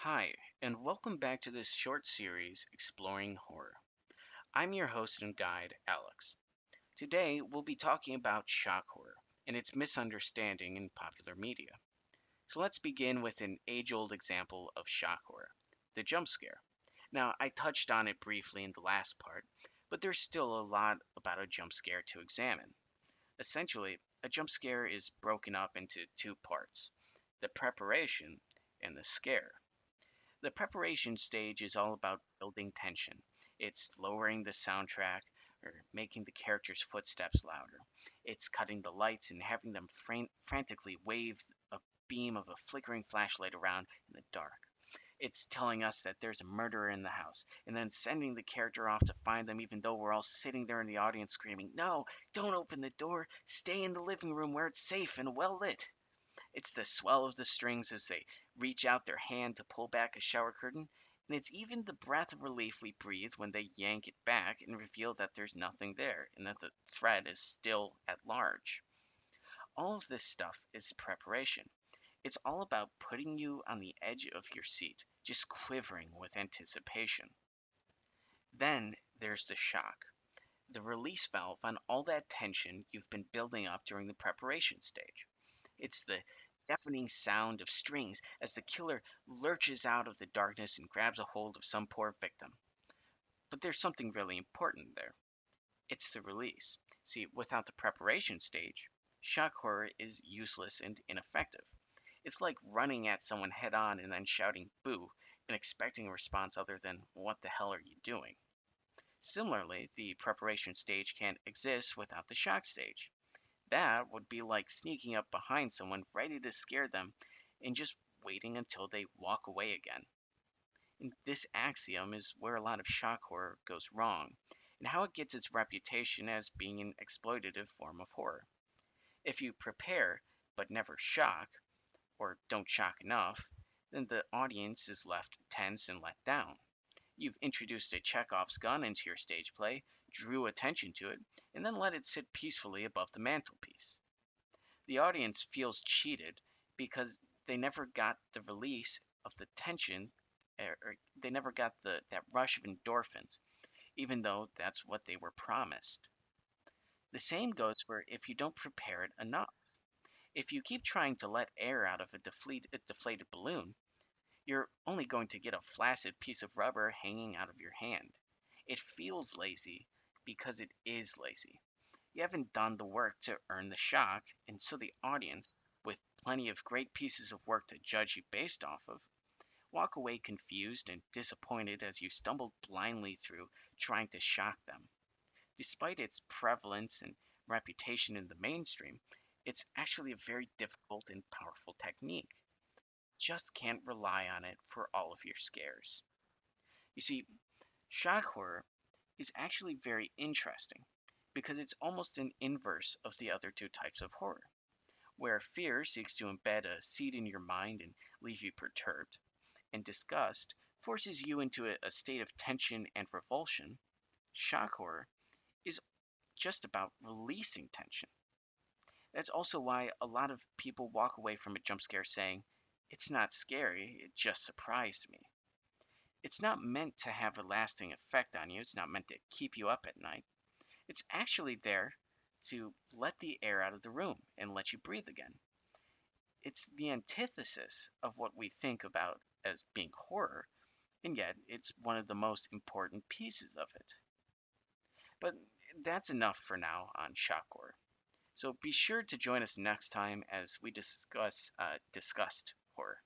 Hi, and welcome back to this short series exploring horror. I'm your host and guide, Alex. Today, we'll be talking about shock horror and its misunderstanding in popular media. So let's begin with an age old example of shock horror the jump scare. Now, I touched on it briefly in the last part, but there's still a lot about a jump scare to examine. Essentially, a jump scare is broken up into two parts the preparation and the scare. The preparation stage is all about building tension. It's lowering the soundtrack or making the characters' footsteps louder. It's cutting the lights and having them frantically wave a beam of a flickering flashlight around in the dark. It's telling us that there's a murderer in the house, and then sending the character off to find them, even though we're all sitting there in the audience screaming, No, don't open the door. Stay in the living room where it's safe and well lit. It's the swell of the strings as they reach out their hand to pull back a shower curtain, and it's even the breath of relief we breathe when they yank it back and reveal that there's nothing there and that the threat is still at large. All of this stuff is preparation. It's all about putting you on the edge of your seat, just quivering with anticipation. Then there's the shock, the release valve on all that tension you've been building up during the preparation stage. It's the deafening sound of strings as the killer lurches out of the darkness and grabs a hold of some poor victim. But there's something really important there. It's the release. See, without the preparation stage, shock horror is useless and ineffective. It's like running at someone head on and then shouting boo and expecting a response other than what the hell are you doing? Similarly, the preparation stage can't exist without the shock stage. That would be like sneaking up behind someone ready to scare them and just waiting until they walk away again. And this axiom is where a lot of shock horror goes wrong, and how it gets its reputation as being an exploitative form of horror. If you prepare but never shock, or don't shock enough, then the audience is left tense and let down. You've introduced a Chekhov's gun into your stage play, drew attention to it, and then let it sit peacefully above the mantelpiece. The audience feels cheated because they never got the release of the tension or they never got that rush of endorphins, even though that's what they were promised. The same goes for if you don't prepare it enough. If you keep trying to let air out of a deflated balloon, you're only going to get a flaccid piece of rubber hanging out of your hand. It feels lazy because it is lazy. You haven't done the work to earn the shock, and so the audience, with plenty of great pieces of work to judge you based off of, walk away confused and disappointed as you stumble blindly through trying to shock them. Despite its prevalence and reputation in the mainstream, it's actually a very difficult and powerful technique. Just can't rely on it for all of your scares. You see, shock horror is actually very interesting because it's almost an inverse of the other two types of horror. Where fear seeks to embed a seed in your mind and leave you perturbed, and disgust forces you into a state of tension and revulsion, shock horror is just about releasing tension. That's also why a lot of people walk away from a jump scare saying, It's not scary, it just surprised me. It's not meant to have a lasting effect on you, it's not meant to keep you up at night. It's actually there to let the air out of the room and let you breathe again. It's the antithesis of what we think about as being horror, and yet it's one of the most important pieces of it. But that's enough for now on shock horror. So be sure to join us next time as we discuss disgust horror.